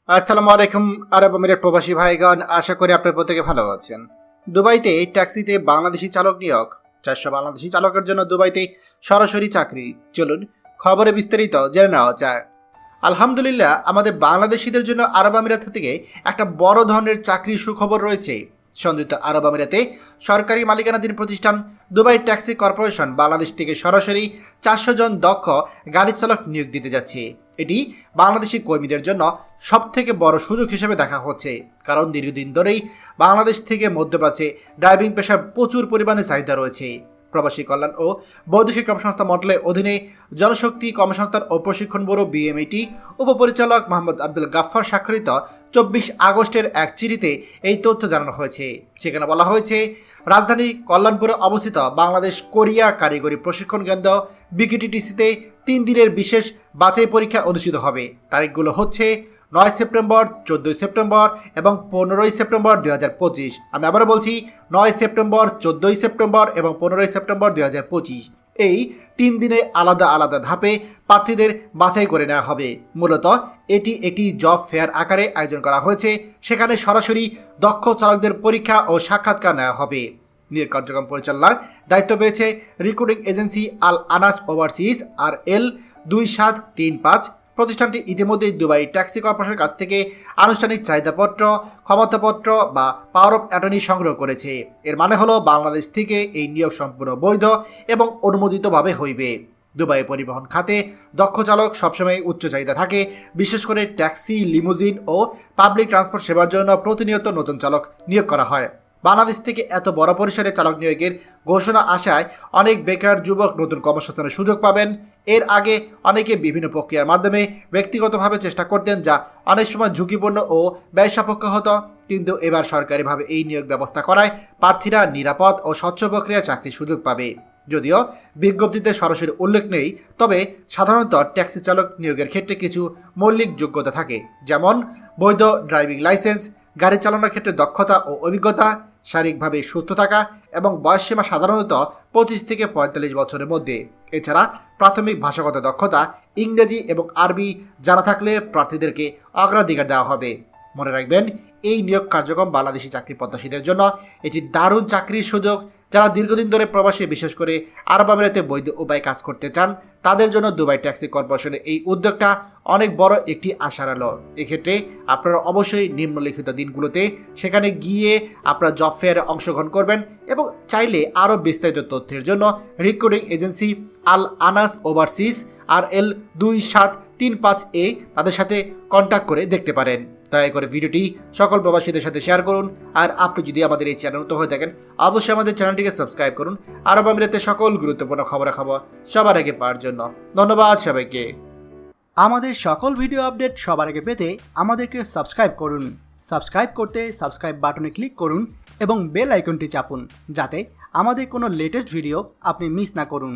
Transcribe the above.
আসসালামু আলাইকুম আরব আমিরাত প্রবাসী ভাইগণ, আশা করি আপনার প্রত্যেকে ভালো আছেন। দুবাইতে ট্যাক্সিতে বাংলাদেশি চালক নিয়োগ, 400 বাংলাদেশি চালকের জন্য দুবাইতে সরাসরি চাকরি। চলুন খবরে বিস্তারিত জেনে নেওয়া যায়। আলহামদুলিল্লাহ, আমাদের বাংলাদেশিদের জন্য আরব আমিরাত থেকে একটা বড় ধরনের চাকরির সুখবর রয়েছে। সংযুক্ত আরব আমিরাতে সরকারি মালিকানাধীন প্রতিষ্ঠান দুবাই ট্যাক্সি কর্পোরেশন বাংলাদেশ থেকে সরাসরি 400 জন দক্ষ গাড়ি চালক নিয়োগ দিতে যাচ্ছে। এটি বাংলাদেশি কর্মীদের জন্য সবথেকে বড় সুযোগ হিসেবে দেখা হচ্ছে, কারণ দীর্ঘদিন ধরেই বাংলাদেশ থেকে মধ্যপ্রাচ্যে ড্রাইভিং পেশার প্রচুর পরিমাণে চাহিদা রয়েছে। প্রবাসী কল্যাণ ও বৈদেশিক কর্মসংস্থান মন্ত্রণালয়ের অধীনে জনশক্তি কর্মসংস্থান ও প্রশিক্ষণ ব্যুরো বিএমইটি উপপরিচালক মোহাম্মদ আব্দুল গাফফার স্বাক্ষরিত 24 আগস্টের এক চিঠিতে এই তথ্য জানানো হয়েছে। সেখানে বলা হয়েছে, রাজধানী কল্যাণপুরে অবস্থিত বাংলাদেশ কোরিয়া কারিগরি প্রশিক্ষণ কেন্দ্র বিকেটিটিসিতে 3 দিনের বিশেষ বাছাই পরীক্ষা অনুষ্ঠিত হবে। তারিখগুলো হচ্ছে 9 সেপ্টেম্বর, 14 সেপ্টেম্বর এবং 15 সেপ্টেম্বর 2025। আমি আবারও বলছি, 9 সেপ্টেম্বর, 14 সেপ্টেম্বর এবং 15 সেপ্টেম্বর 2025। এই 3 দিনে আলাদা আলাদা ধাপে প্রার্থীদের বাছাই করে নেওয়া হবে। মূলত এটি একটি জব ফেয়ার আকারে আয়োজন করা হয়েছে। সেখানে সরাসরি দক্ষ চালকদের পরীক্ষা ও সাক্ষাৎকার নেওয়া হবে। নিয়োগ কার্যক্রম পরিচালনার দায়িত্ব পেয়েছে রিক্রুটিং এজেন্সি আল আনাস ওভারসিজ RL 2735। প্রতিষ্ঠানটি ইতিমধ্যেই দুবাই ট্যাক্সি কর্পোরেশনের কাছ থেকে আনুষ্ঠানিক চাহিদাপত্র, ক্ষমতাপত্র বা পাওয়ার অফ অ্যাটর্নি সংগ্রহ করেছে। এর মানে হলো বাংলাদেশ থেকে এই নিয়োগ সম্পূর্ণ বৈধ এবং অনুমোদিতভাবে হইবে। দুবাই পরিবহন খাতে দক্ষ চালক সবসময় উচ্চ চাহিদা থাকে, বিশেষ করে ট্যাক্সি, লিমুজিন ও পাবলিক ট্রান্সপোর্ট সেবার জন্য প্রতিনিয়ত নতুন চালক নিয়োগ করা হয়। বাংলাদেশ থেকে এত বড় পরিসরে চালক নিয়োগের ঘোষণা আসায় অনেক বেকার যুবক নতুন কর্মসংস্থানের সুযোগ পাবেন। এর আগে অনেকে বিভিন্ন প্রক্রিয়ার মাধ্যমে ব্যক্তিগতভাবে চেষ্টা করতেন, যা অনেক সময় ঝুঁকিপূর্ণ ও ব্যয়সাপেক্ষ হতো। কিন্তু এবার সরকারিভাবে এই নিয়োগ ব্যবস্থা করায় প্রার্থীরা নিরাপদ ও স্বচ্ছ প্রক্রিয়ায় চাকরির সুযোগ পাবে। যদিও বিজ্ঞপ্তিতে সরাসরি উল্লেখ নেই, তবে সাধারণত ট্যাক্সি চালক নিয়োগের ক্ষেত্রে কিছু মৌলিক যোগ্যতা থাকে, যেমন বৈধ ড্রাইভিং লাইসেন্স, গাড়ি চালানোর ক্ষেত্রে দক্ষতা ও অভিজ্ঞতা, শারীরিকভাবে সুস্থ থাকা এবং বয়সসীমা সাধারণত 25 থেকে 45 বছরের মধ্যে। এছাড়া প্রাথমিক ভাষাগত দক্ষতা, ইংরেজি এবং আরবি জানা থাকলে প্রার্থীদেরকে অগ্রাধিকার দেওয়া হবে। মনে রাখবেন, এই নিয়োগ কার্যক্রম বাংলাদেশি চাকরি প্রত্যাশীদের জন্য এটি দারুণ চাকরির সুযোগ। যারা দীর্ঘদিন ধরে প্রবাসী, বিশেষ করে আরব আমিরাতে বৈধ উপায়ে কাজ করতে চান, তাদের জন্য দুবাই ট্যাক্সি কর্পোরেশনের এই উদ্যোগটা অনেক বড় একটি আশার আলো। এক্ষেত্রে আপনারা অবশ্যই নিম্নলিখিত দিনগুলোতে সেখানে গিয়ে আপনারা জব ফেয়ারে অংশগ্রহণ করবেন এবং চাইলে আরও বিস্তারিত তথ্যের জন্য রিক্রুটিং এজেন্সি আল আনাস ওভারসিজ RL 2735 তাদের সাথে কন্ট্যাক্ট করে দেখতে পারেন। দয়া করে ভিডিওটি সকল প্রবাসীদের সাথে শেয়ার করুন। আর আপনি যদি আমাদের এই চ্যানেল নতুন হয়ে থাকেন, অবশ্যই আমাদের চ্যানেলটিকে সাবস্ক্রাইব করুন আরব আমিরাতের সকল গুরুত্বপূর্ণ খবরাখবর সবার আগে পাওয়ার জন্য। ধন্যবাদ সবাইকে। আমাদের সকল ভিডিও আপডেট সবার আগে পেতে আমাদেরকে সাবস্ক্রাইব করুন। সাবস্ক্রাইব করতে সাবস্ক্রাইব বাটনে ক্লিক করুন এবং বেল আইকনটি চাপুন, যাতে আমাদের কোনো লেটেস্ট ভিডিও আপনি মিস না করুন।